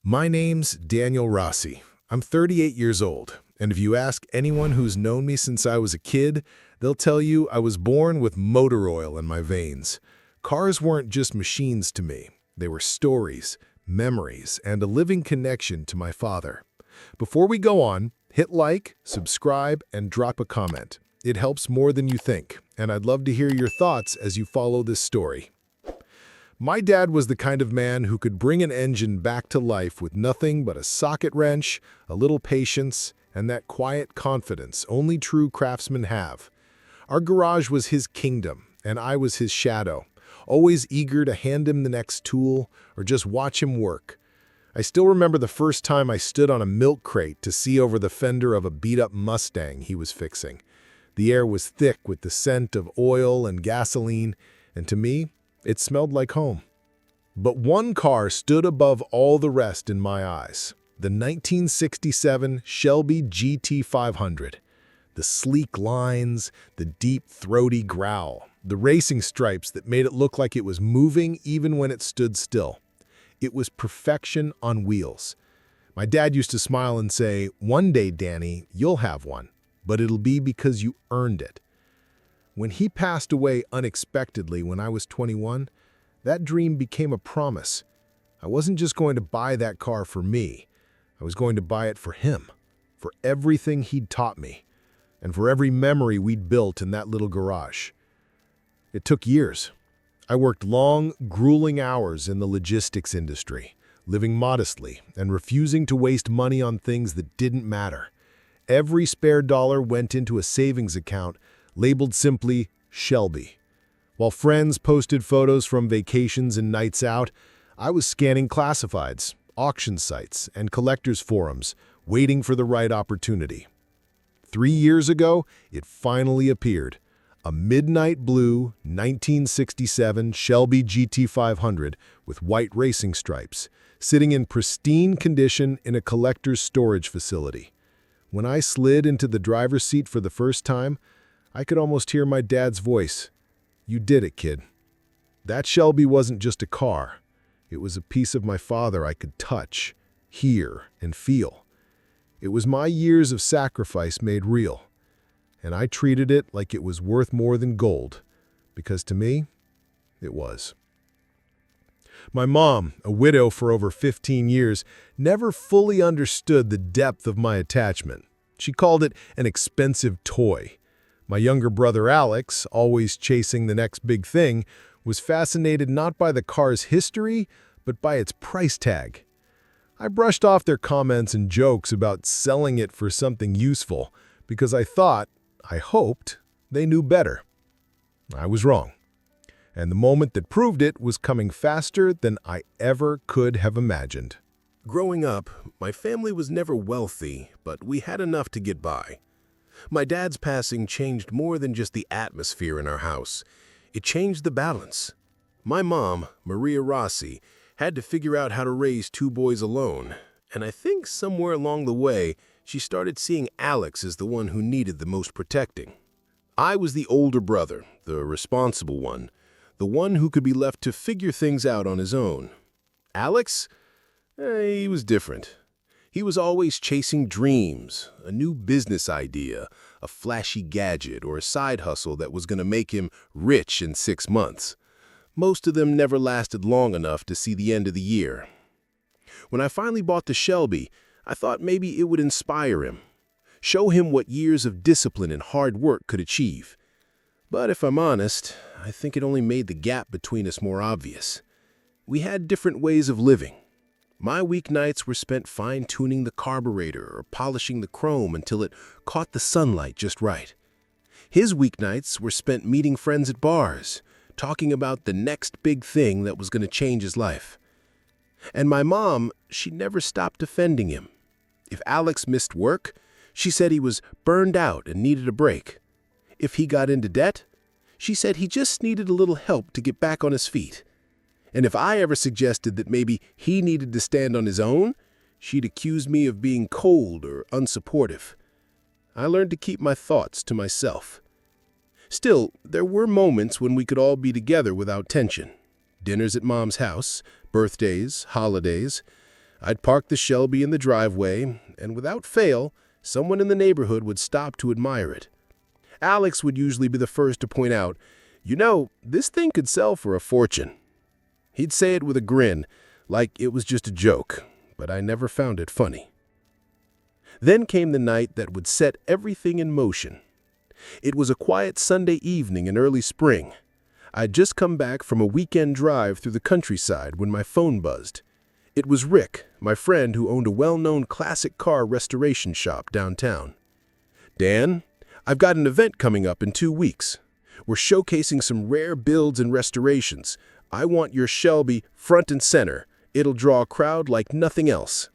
My name's Daniel Rossi. I'm 38 years old, and if you ask anyone who's known me since I was a kid, they'll tell you I was born with motor oil in my veins. Cars weren't just machines to me. They were stories, memories, and a living connection to my father. Before we go on, hit like, subscribe, and drop a comment. It helps more than you think, and I'd love to hear your thoughts as you follow this story. My dad was the kind of man who could bring an engine back to life with nothing but a socket wrench, a little patience, and that quiet confidence only true craftsmen have. Our garage was his kingdom, and I was his shadow, always eager to hand him the next tool or just watch him work. I still remember the first time I stood on a milk crate to see over the fender of a beat-up Mustang he was fixing. The air was thick with the scent of oil and gasoline, and to me, it smelled like home. But one car stood above all the rest in my eyes. The 1967 Shelby GT500. The sleek lines, the deep, throaty growl, the racing stripes that made it look like it was moving even when it stood still. It was perfection on wheels. My dad used to smile and say, "One day, Danny, you'll have one, but it'll be because you earned it." When he passed away unexpectedly when I was 21, that dream became a promise. I wasn't just going to buy that car for me. I was going to buy it for him, for everything he'd taught me, and for every memory we'd built in that little garage. It took years. I worked long, grueling hours in the logistics industry, living modestly and refusing to waste money on things that didn't matter. Every spare dollar went into a savings account labeled simply Shelby. While friends posted photos from vacations and nights out, I was scanning classifieds, auction sites, and collectors' forums, waiting for the right opportunity. 3 years ago, it finally appeared. A midnight blue 1967 Shelby GT500 with white racing stripes, sitting in pristine condition in a collector's storage facility. When I slid into the driver's seat for the first time, I could almost hear my dad's voice. "You did it, kid." That Shelby wasn't just a car. It was a piece of my father I could touch, hear, and feel. It was my years of sacrifice made real, and I treated it like it was worth more than gold, because to me, it was. My mom, a widow for over 15 years, never fully understood the depth of my attachment. She called it an expensive toy. My younger brother Alex, always chasing the next big thing, was fascinated not by the car's history, but by its price tag. I brushed off their comments and jokes about selling it for something useful because I hoped, they knew better. I was wrong. And the moment that proved it was coming faster than I ever could have imagined. Growing up, my family was never wealthy, but we had enough to get by. My dad's passing changed more than just the atmosphere in our house. It changed the balance. My mom, Maria Rossi, had to figure out how to raise 2 boys alone, and I think somewhere along the way, she started seeing Alex as the one who needed the most protecting. I was the older brother, the responsible one, the one who could be left to figure things out on his own. Alex? He was different. He was always chasing dreams, a new business idea, a flashy gadget, or a side hustle that was going to make him rich in 6 months. Most of them never lasted long enough to see the end of the year. When I finally bought the Shelby, I thought maybe it would inspire him, show him what years of discipline and hard work could achieve. But if I'm honest, I think it only made the gap between us more obvious. We had different ways of living. My weeknights were spent fine-tuning the carburetor or polishing the chrome until it caught the sunlight just right. His weeknights were spent meeting friends at bars, talking about the next big thing that was going to change his life. And my mom, she never stopped defending him. If Alex missed work, she said he was burned out and needed a break. If he got into debt, she said he just needed a little help to get back on his feet. And if I ever suggested that maybe he needed to stand on his own, she'd accuse me of being cold or unsupportive. I learned to keep my thoughts to myself. Still, there were moments when we could all be together without tension. Dinners at Mom's house, birthdays, holidays. I'd park the Shelby in the driveway, and without fail, someone in the neighborhood would stop to admire it. Alex would usually be the first to point out, "You know, this thing could sell for a fortune." He'd say it with a grin, like it was just a joke, but I never found it funny. Then came the night that would set everything in motion. It was a quiet Sunday evening in early spring. I'd just come back from a weekend drive through the countryside when my phone buzzed. It was Rick, my friend who owned a well-known classic car restoration shop downtown. "Dan, I've got an event coming up in 2 weeks. We're showcasing some rare builds and restorations. I want your Shelby front and center. It'll draw a crowd like nothing else."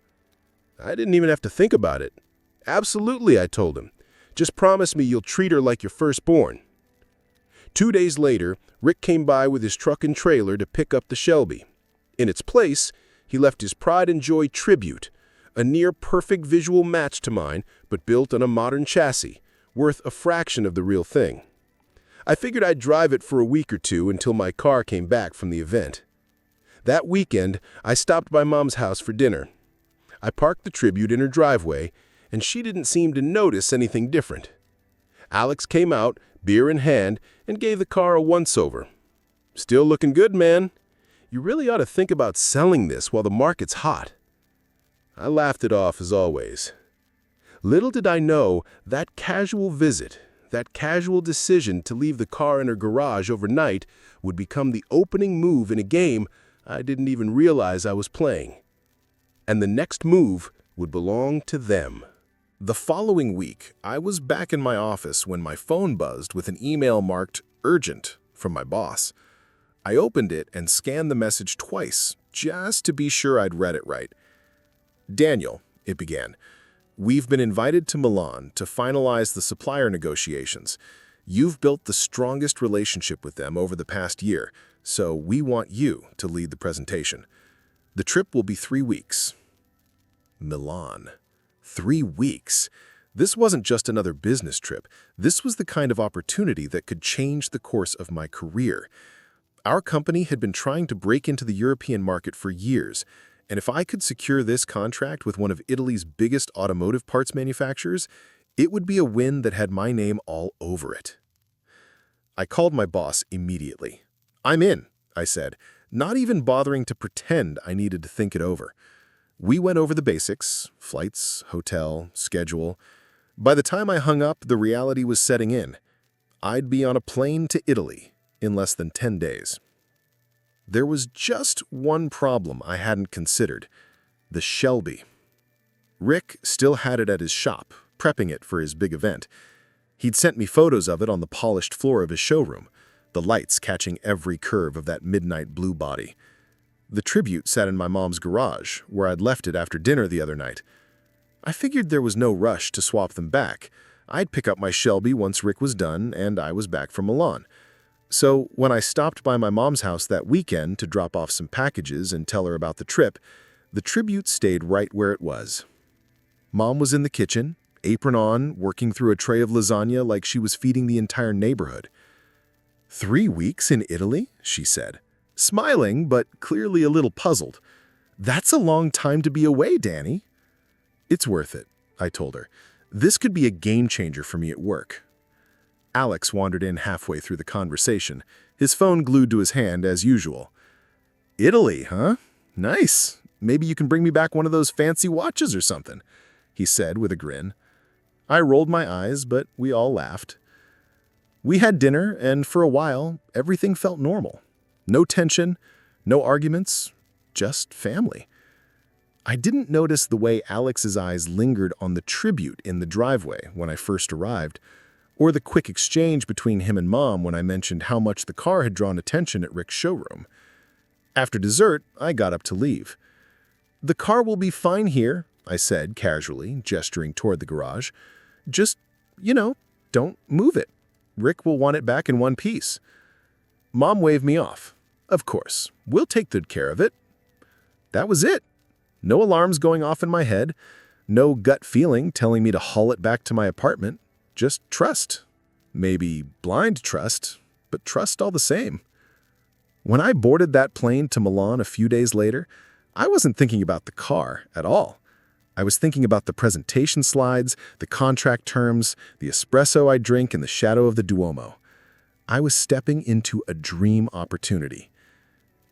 I didn't even have to think about it. "Absolutely," I told him. "Just promise me you'll treat her like your firstborn." 2 days later, Rick came by with his truck and trailer to pick up the Shelby. In its place, he left his Pride and Joy Tribute, a near-perfect visual match to mine, but built on a modern chassis, worth a fraction of the real thing. I figured I'd drive it for a week or two until my car came back from the event. That weekend, I stopped by Mom's house for dinner. I parked the Tribute in her driveway, and she didn't seem to notice anything different. Alex came out, beer in hand, and gave the car a once-over. "Still looking good, man. You really ought to think about selling this while the market's hot." I laughed it off as always. Little did I know that casual visit, that casual decision to leave the car in her garage overnight would become the opening move in a game I didn't even realize I was playing. And the next move would belong to them. The following week, I was back in my office when my phone buzzed with an email marked urgent from my boss. I opened it and scanned the message twice, just to be sure I'd read it right. "Daniel," it began, "we've been invited to Milan to finalize the supplier negotiations. You've built the strongest relationship with them over the past year, so we want you to lead the presentation. The trip will be 3 weeks. Milan. 3 weeks. This wasn't just another business trip. This was the kind of opportunity that could change the course of my career. Our company had been trying to break into the European market for years, and if I could secure this contract with one of Italy's biggest automotive parts manufacturers, it would be a win that had my name all over it. I called my boss immediately. "I'm in," I said, not even bothering to pretend I needed to think it over. We went over the basics, flights, hotel, schedule. By the time I hung up, the reality was setting in. I'd be on a plane to Italy in less than 10 days. There was just one problem I hadn't considered: the Shelby. Rick still had it at his shop, prepping it for his big event. He'd sent me photos of it on the polished floor of his showroom, the lights catching every curve of that midnight blue body. The Tribute sat in my mom's garage, where I'd left it after dinner the other night. I figured there was no rush to swap them back. I'd pick up my Shelby once Rick was done and I was back from Milan. So when I stopped by my mom's house that weekend to drop off some packages and tell her about the trip, the Tribute stayed right where it was. Mom was in the kitchen, apron on, working through a tray of lasagna like she was feeding the entire neighborhood. 3 weeks in Italy, she said, smiling but clearly a little puzzled. That's a long time to be away, Danny. It's worth it, I told her. This could be a game changer for me at work. Alex wandered in halfway through the conversation, his phone glued to his hand as usual. Italy, huh? Nice. Maybe you can bring me back one of those fancy watches or something, he said with a grin. I rolled my eyes, but we all laughed. We had dinner, and for a while, everything felt normal. No tension, no arguments, just family. I didn't notice the way Alex's eyes lingered on the Tribute in the driveway when I first arrived, or the quick exchange between him and Mom when I mentioned how much the car had drawn attention at Rick's showroom. After dessert, I got up to leave. The car will be fine here, I said casually, gesturing toward the garage. Just, don't move it. Rick will want it back in one piece. Mom waved me off. Of course, we'll take good care of it. That was it. No alarms going off in my head, no gut feeling telling me to haul it back to my apartment. Just trust. Maybe blind trust, but trust all the same. When I boarded that plane to Milan a few days later, I wasn't thinking about the car at all. I was thinking about the presentation slides, the contract terms, the espresso I drink in the shadow of the Duomo. I was stepping into a dream opportunity.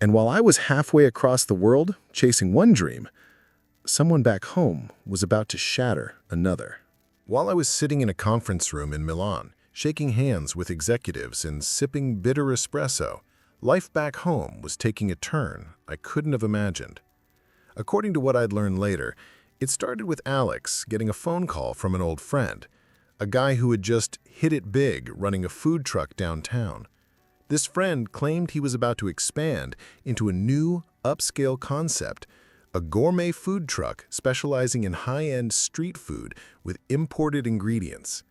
And while I was halfway across the world chasing one dream, someone back home was about to shatter another. While I was sitting in a conference room in Milan, shaking hands with executives and sipping bitter espresso, life back home was taking a turn I couldn't have imagined. According to what I'd learned later, it started with Alex getting a phone call from an old friend, a guy who had just hit it big running a food truck downtown. This friend claimed he was about to expand into a new, upscale concept, a gourmet food truck specializing in high-end street food with imported ingredients.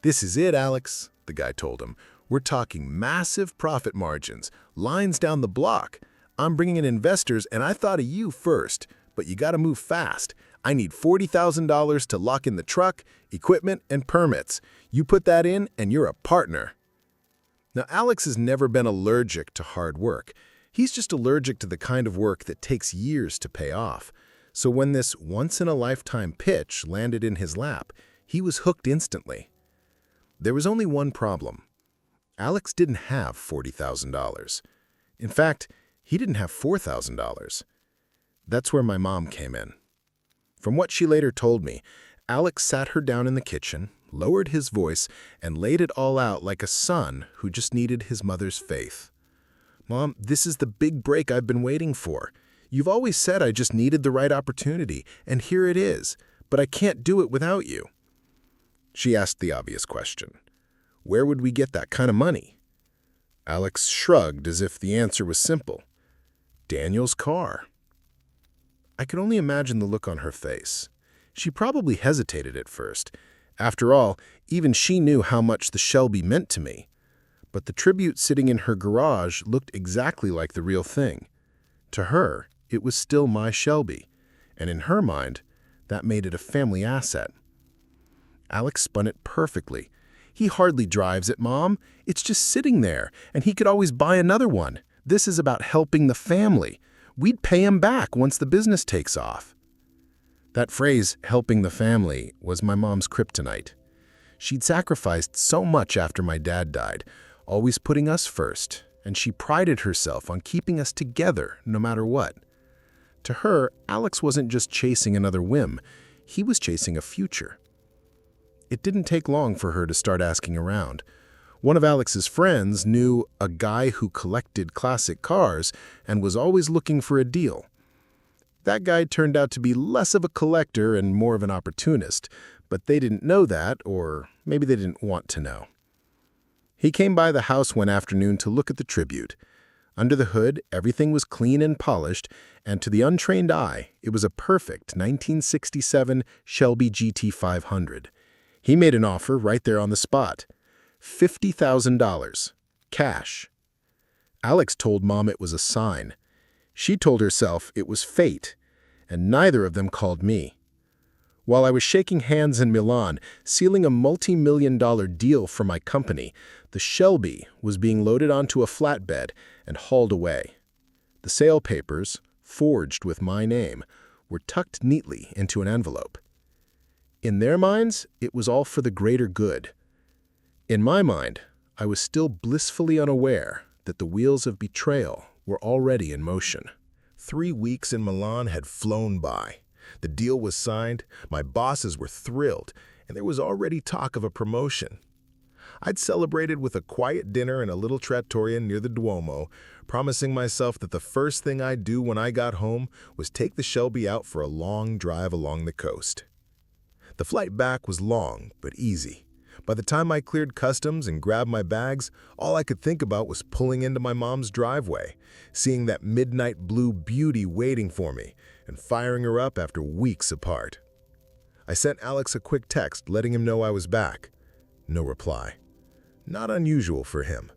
"This is it, Alex," the guy told him. "We're talking massive profit margins, lines down the block. I'm bringing in investors, and I thought of you first, but you gotta move fast. I need $40,000 to lock in the truck, equipment, and permits. You put that in, and you're a partner." Now, Alex has never been allergic to hard work. He's just allergic to the kind of work that takes years to pay off. So when this once-in-a-lifetime pitch landed in his lap, he was hooked instantly. There was only one problem. Alex didn't have $40,000. In fact, he didn't have $4,000. That's where my mom came in. From what she later told me, Alex sat her down in the kitchen, lowered his voice, and laid it all out like a son who just needed his mother's faith. "Mom, this is the big break I've been waiting for. You've always said I just needed the right opportunity, and here it is, but I can't do it without you." She asked the obvious question. Where would we get that kind of money? Alex shrugged as if the answer was simple. Daniel's car. I could only imagine the look on her face. She probably hesitated at first. After all, even she knew how much the Shelby meant to me. But the tribute sitting in her garage looked exactly like the real thing. To her, it was still my Shelby, and in her mind, that made it a family asset. Alex spun it perfectly. "He hardly drives it, Mom. It's just sitting there, and he could always buy another one. This is about helping the family. We'd pay him back once the business takes off." That phrase, helping the family, was my mom's kryptonite. She'd sacrificed so much after my dad died, always putting us first, and she prided herself on keeping us together no matter what. To her, Alex wasn't just chasing another whim, he was chasing a future. It didn't take long for her to start asking around. One of Alex's friends knew a guy who collected classic cars and was always looking for a deal. That guy turned out to be less of a collector and more of an opportunist, but they didn't know that, or maybe they didn't want to know. He came by the house one afternoon to look at the tribute. Under the hood, everything was clean and polished, and to the untrained eye, it was a perfect 1967 Shelby GT500. He made an offer right there on the spot. $50,000. Cash. Alex told Mom it was a sign. She told herself it was fate, and neither of them called me. While I was shaking hands in Milan, sealing a multi-million-dollar deal for my company, the Shelby was being loaded onto a flatbed and hauled away. The sale papers, forged with my name, were tucked neatly into an envelope. In their minds, it was all for the greater good. In my mind, I was still blissfully unaware that the wheels of betrayal were already in motion. 3 weeks in Milan had flown by. The deal was signed, my bosses were thrilled, and there was already talk of a promotion. I'd celebrated with a quiet dinner in a little trattoria near the Duomo, promising myself that the first thing I'd do when I got home was take the Shelby out for a long drive along the coast. The flight back was long but easy. By the time I cleared customs and grabbed my bags, all I could think about was pulling into my mom's driveway, seeing that midnight blue beauty waiting for me, and firing her up after weeks apart. I sent Alex a quick text letting him know I was back. No reply. Not unusual for him.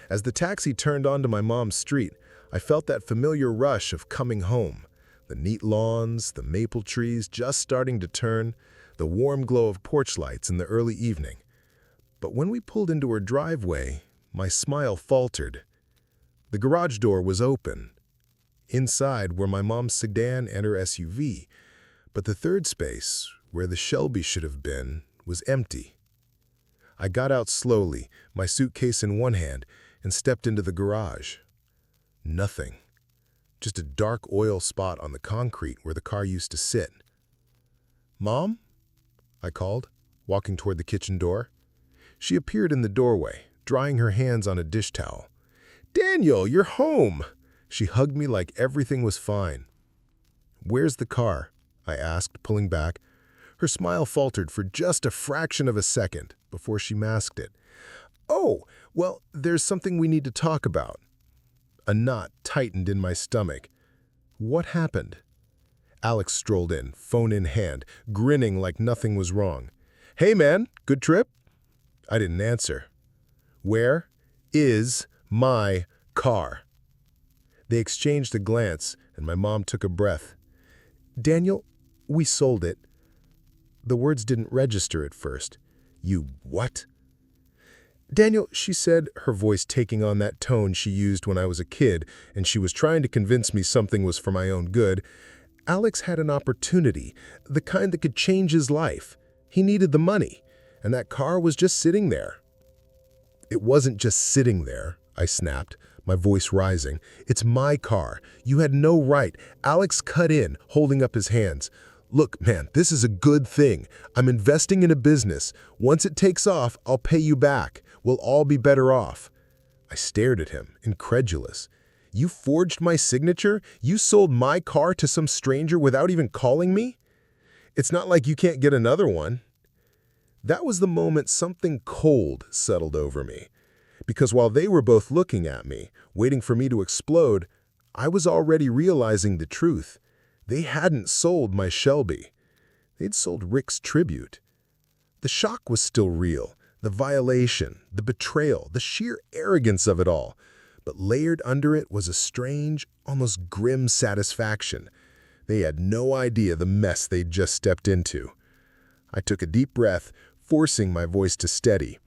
As the taxi turned onto my mom's street, I felt that familiar rush of coming home. The neat lawns, the maple trees just starting to turn, the warm glow of porch lights in the early evening. But when we pulled into her driveway, my smile faltered. The garage door was open. Inside were my mom's sedan and her SUV, but the third space, where the Shelby should have been, was empty. I got out slowly, my suitcase in one hand, and stepped into the garage. Nothing. Just a dark oil spot on the concrete where the car used to sit. "Mom?" I called, walking toward the kitchen door. She appeared in the doorway, drying her hands on a dish towel. "Daniel, you're home!" She hugged me like everything was fine. "Where's the car?" I asked, pulling back. Her smile faltered for just a fraction of a second before she masked it. "Oh, well, there's something we need to talk about." A knot tightened in my stomach. "What happened?" Alex strolled in, phone in hand, grinning like nothing was wrong. "Hey man, good trip?" I didn't answer. "Where is my car?" They exchanged a glance, and my mom took a breath. "Daniel, we sold it." The words didn't register at first. "You what?" "Daniel," she said, her voice taking on that tone she used when I was a kid, and she was trying to convince me something was for my own good. "Alex had an opportunity, the kind that could change his life. He needed the money, and that car was just sitting there." "It wasn't just sitting there," I snapped, my voice rising. "It's my car. You had no right." Alex cut in, holding up his hands. "Look, man, this is a good thing. I'm investing in a business. Once it takes off, I'll pay you back. We'll all be better off." I stared at him, incredulous. "You forged my signature? You sold my car to some stranger without even calling me? It's not like you can't get another one." That was the moment something cold settled over me. Because while they were both looking at me, waiting for me to explode, I was already realizing the truth. They hadn't sold my Shelby. They'd sold Rick's tribute. The shock was still real, the violation, the betrayal, the sheer arrogance of it all. But layered under it was a strange, almost grim satisfaction. They had no idea the mess they'd just stepped into. I took a deep breath, forcing my voice to steady.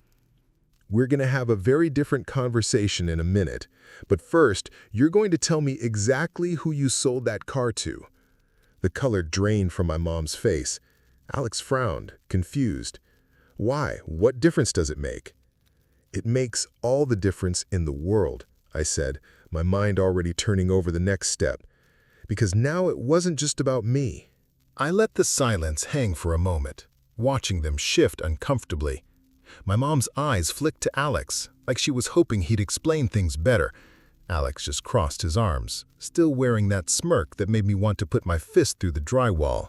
"We're going to have a very different conversation in a minute, but first, you're going to tell me exactly who you sold that car to." The color drained from my mom's face. Alex frowned, confused. "Why? What difference does it make?" "It makes all the difference in the world," I said, my mind already turning over the next step. Because now it wasn't just about me. I let the silence hang for a moment, watching them shift uncomfortably. My mom's eyes flicked to Alex, like she was hoping he'd explain things better. Alex just crossed his arms, still wearing that smirk that made me want to put my fist through the drywall.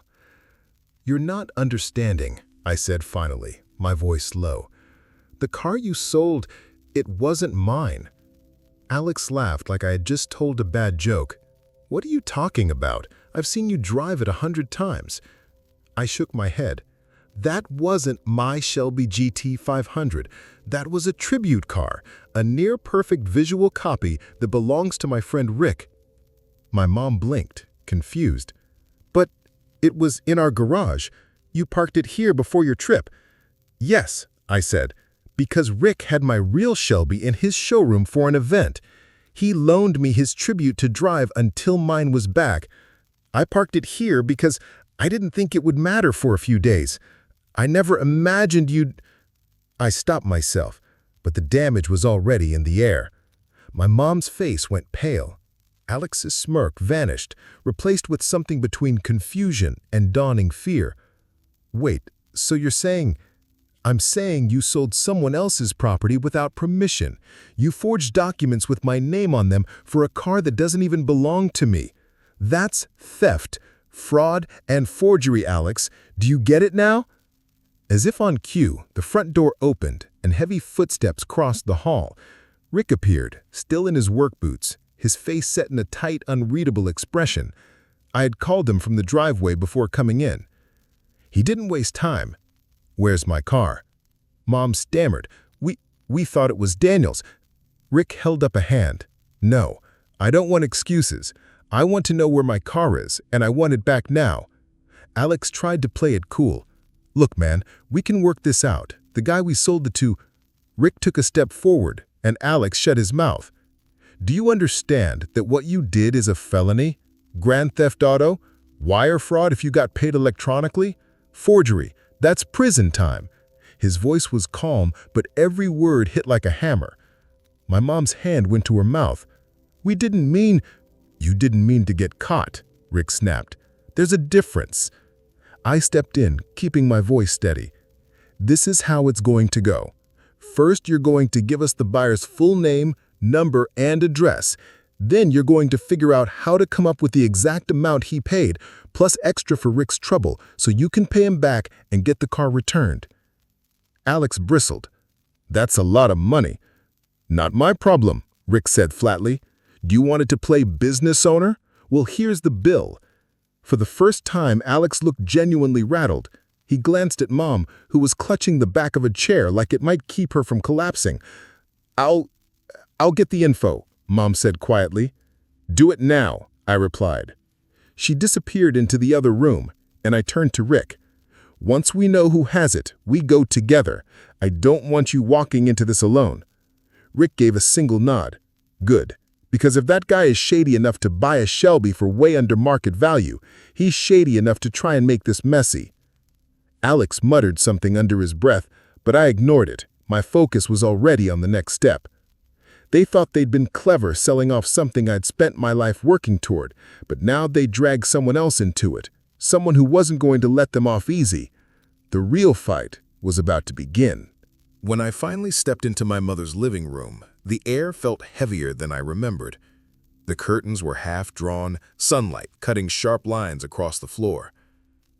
"You're not understanding," I said finally, my voice low. "The car you sold, it wasn't mine." Alex laughed like I had just told a bad joke. "What are you talking about? I've seen you drive it 100 times. I shook my head. "That wasn't my Shelby GT 500. That was a tribute car, a near-perfect visual copy that belongs to my friend Rick." My mom blinked, confused. "But it was in our garage. You parked it here before your trip." "Yes," I said, "because Rick had my real Shelby in his showroom for an event. He loaned me his tribute to drive until mine was back. I parked it here because I didn't think it would matter for a few days. I never imagined you'd—" I stopped myself, but the damage was already in the air. My mom's face went pale. Alex's smirk vanished, replaced with something between confusion and dawning fear. "Wait, so you're saying—" "I'm saying you sold someone else's property without permission. You forged documents with my name on them for a car that doesn't even belong to me. That's theft, fraud, and forgery, Alex. Do you get it now?" As if on cue, the front door opened and heavy footsteps crossed the hall. Rick appeared, still in his work boots, his face set in a tight, unreadable expression. I had called him from the driveway before coming in. He didn't waste time. "Where's my car?" Mom stammered. We thought it was Daniel's." Rick held up a hand. "No, I don't want excuses. I want to know where my car is, and I want it back now." Alex tried to play it cool. "Look, man, we can work this out. The guy we sold it to—" Rick took a step forward, and Alex shut his mouth. Do you understand that what you did is a felony? Grand theft auto? Wire fraud if you got paid electronically? Forgery, that's prison time. His voice was calm, but every word hit like a hammer. My mom's hand went to her mouth. "We didn't mean—" "You didn't mean to get caught," Rick snapped. "There's a difference." I stepped in, keeping my voice steady. "This is how it's going to go. First, you're going to give us the buyer's full name, number, and address. Then you're going to figure out how to come up with the exact amount he paid, plus extra for Rick's trouble, so you can pay him back and get the car returned." Alex bristled. "That's a lot of money." "Not my problem," Rick said flatly. "Do you want it to play business owner? Well, here's the bill." For the first time, Alex looked genuinely rattled. He glanced at Mom, who was clutching the back of a chair like it might keep her from collapsing. I'll get the info," Mom said quietly. "Do it now," I replied. She disappeared into the other room, and I turned to Rick. "Once we know who has it, we go together. I don't want you walking into this alone." Rick gave a single nod. "Good. Because if that guy is shady enough to buy a Shelby for way under market value, he's shady enough to try and make this messy." Alex muttered something under his breath, but I ignored it. My focus was already on the next step. They thought they'd been clever selling off something I'd spent my life working toward, but now they dragged someone else into it, someone who wasn't going to let them off easy. The real fight was about to begin. When I finally stepped into my mother's living room, the air felt heavier than I remembered. The curtains were half drawn, sunlight cutting sharp lines across the floor.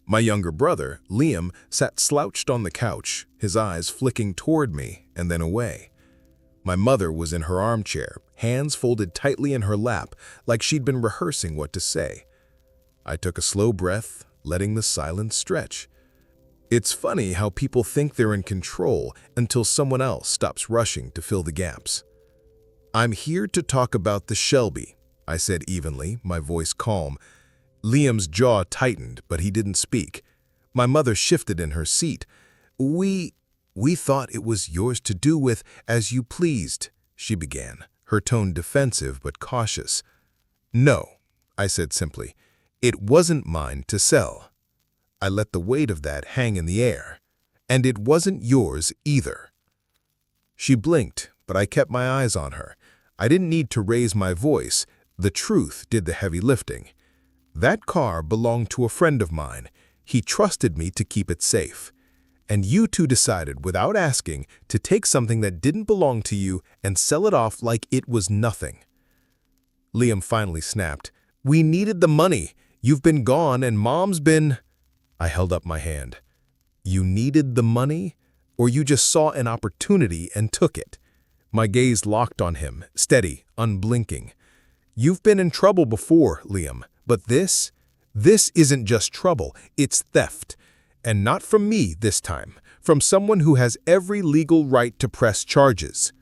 My younger brother, Liam, sat slouched on the couch, his eyes flicking toward me and then away. My mother was in her armchair, hands folded tightly in her lap, like she'd been rehearsing what to say. I took a slow breath, letting the silence stretch. It's funny how people think they're in control until someone else stops rushing to fill the gaps. "I'm here to talk about the Shelby," I said evenly, my voice calm. Liam's jaw tightened, but he didn't speak. My mother shifted in her seat. We thought it was yours to do with as you pleased," she began, her tone defensive but cautious. "No," I said simply. "It wasn't mine to sell." I let the weight of that hang in the air. "And it wasn't yours either." She blinked, but I kept my eyes on her. I didn't need to raise my voice. The truth did the heavy lifting. That car belonged to a friend of mine. He trusted me to keep it safe. And you two decided, without asking, to take something that didn't belong to you and sell it off like it was nothing. Liam finally snapped. "We needed the money. You've been gone and Mom's been—" I held up my hand. "You needed the money? Or you just saw an opportunity and took it?" My gaze locked on him, steady, unblinking. "You've been in trouble before, Liam, but this isn't just trouble, it's theft. And not from me this time, from someone who has every legal right to press charges."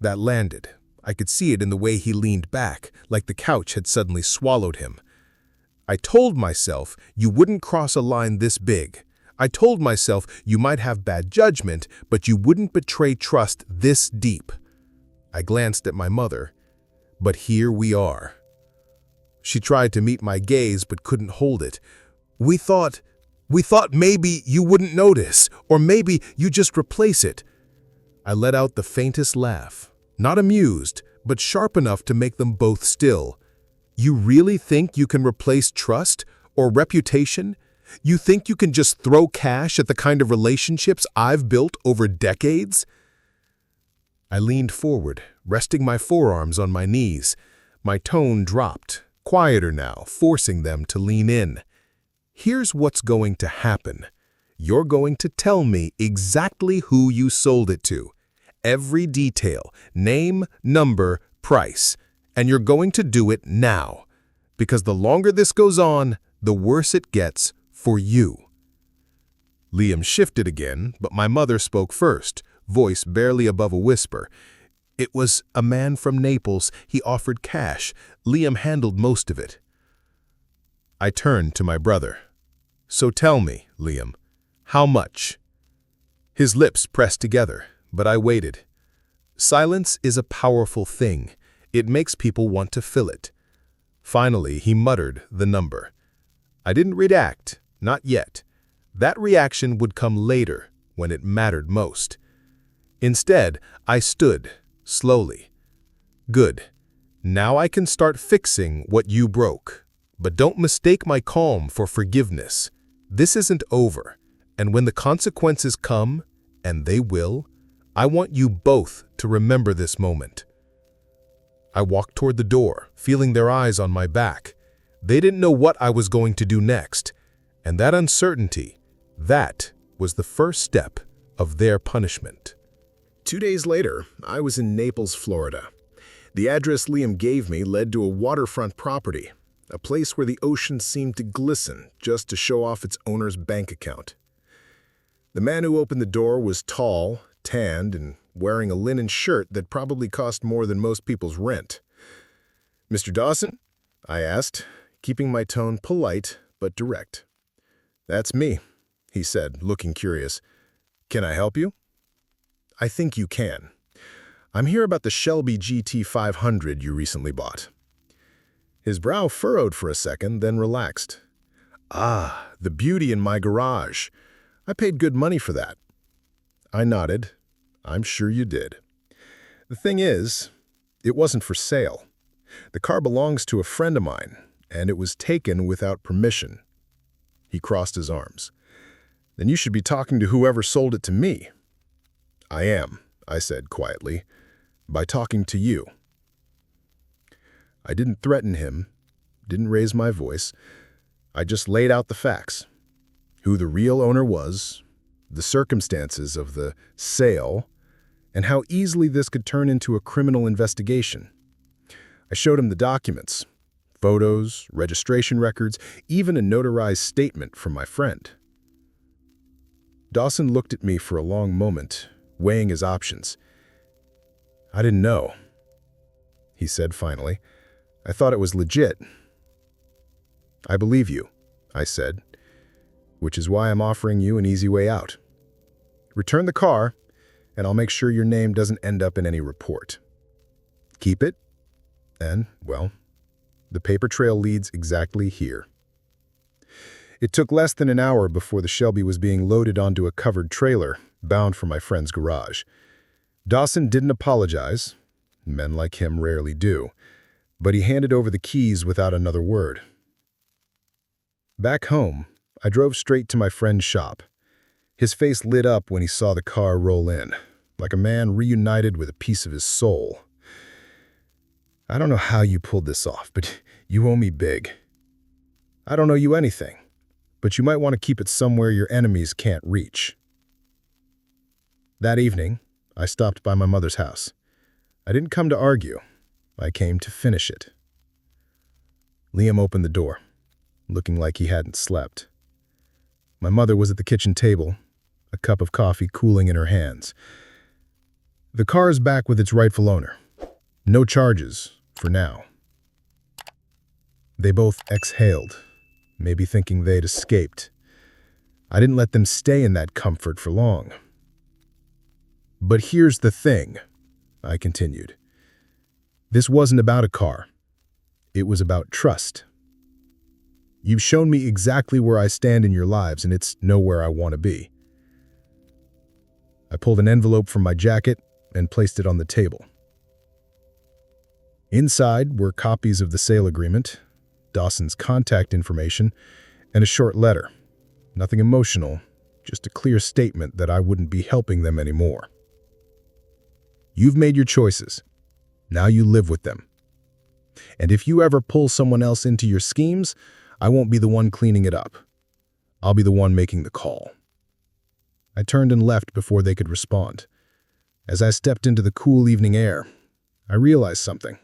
That landed. I could see it in the way he leaned back, like the couch had suddenly swallowed him. I told myself you wouldn't cross a line this big. I told myself you might have bad judgment, but you wouldn't betray trust this deep. I glanced at my mother, but here we are. She tried to meet my gaze but couldn't hold it. We thought maybe you wouldn't notice, or maybe you just replace it." I let out the faintest laugh, not amused, but sharp enough to make them both still. "You really think you can replace trust or reputation? You think you can just throw cash at the kind of relationships I've built over decades?" I leaned forward, resting my forearms on my knees. My tone dropped, quieter now, forcing them to lean in. "Here's what's going to happen. You're going to tell me exactly who you sold it to. Every detail, name, number, price. And you're going to do it now. Because the longer this goes on, the worse it gets for you." Liam shifted again, but my mother spoke first, voice barely above a whisper. "It was a man from Naples. He offered cash. Liam handled most of it." I turned to my brother. "So tell me, Liam, how much?" His lips pressed together, but I waited. Silence is a powerful thing. It makes people want to fill it. Finally, he muttered the number. I didn't react, not yet. That reaction would come later, when it mattered most. Instead, I stood, slowly. Good. Now I can start fixing what you broke. But don't mistake my calm for forgiveness. This isn't over, and when the consequences come, and they will, I want you both to remember this moment. I walked toward the door, feeling their eyes on my back. They didn't know what I was going to do next, and that uncertainty, that was the first step of their punishment. 2 days later, I was in Naples, Florida. The address Liam gave me led to a waterfront property, a place where the ocean seemed to glisten just to show off its owner's bank account. The man who opened the door was tall, tanned, and wearing a linen shirt that probably cost more than most people's rent. "Mr. Dawson?" I asked, keeping my tone polite but direct. "That's me," he said, looking curious. "Can I help you?" "I think you can. I'm here about the Shelby GT500 you recently bought." His brow furrowed for a second, then relaxed. "Ah, the beauty in my garage. I paid good money for that." I nodded. "I'm sure you did. The thing is, it wasn't for sale. The car belongs to a friend of mine, and it was taken without permission." He crossed his arms. "Then you should be talking to whoever sold it to me." "I am," I said quietly, "by talking to you." I didn't threaten him, didn't raise my voice. I just laid out the facts. Who the real owner was, the circumstances of the sale, and how easily this could turn into a criminal investigation. I showed him the documents, photos, registration records, even a notarized statement from my friend. Dawson looked at me for a long moment, weighing his options. "I didn't know," he said finally. "I thought it was legit." "I believe you," I said, "which is why I'm offering you an easy way out. Return the car, and I'll make sure your name doesn't end up in any report. Keep it, and, well, the paper trail leads exactly here." It took less than an hour before the Shelby was being loaded onto a covered trailer, bound for my friend's garage. Dawson didn't apologize. Men like him rarely do. But he handed over the keys without another word. Back home, I drove straight to my friend's shop. His face lit up when he saw the car roll in, like a man reunited with a piece of his soul. "I don't know how you pulled this off, but you owe me big. I don't owe you anything, but you might want to keep it somewhere your enemies can't reach." That evening, I stopped by my mother's house. I didn't come to argue. I came to finish it. Liam opened the door, looking like he hadn't slept. My mother was at the kitchen table, a cup of coffee cooling in her hands. "The car is back with its rightful owner. No charges, for now." They both exhaled, maybe thinking they'd escaped. I didn't let them stay in that comfort for long. "But here's the thing," I continued. "This wasn't about a car. It was about trust. You've shown me exactly where I stand in your lives, and it's nowhere I want to be." I pulled an envelope from my jacket and placed it on the table. Inside were copies of the sale agreement, Dawson's contact information, and a short letter. Nothing emotional, just a clear statement that I wouldn't be helping them anymore. "You've made your choices. Now you live with them. And if you ever pull someone else into your schemes, I won't be the one cleaning it up. I'll be the one making the call." I turned and left before they could respond. As I stepped into the cool evening air, I realized something.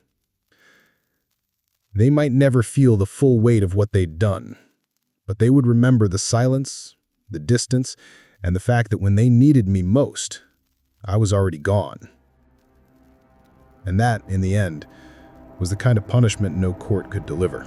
They might never feel the full weight of what they'd done, but they would remember the silence, the distance, and the fact that when they needed me most, I was already gone. And that, in the end, was the kind of punishment no court could deliver.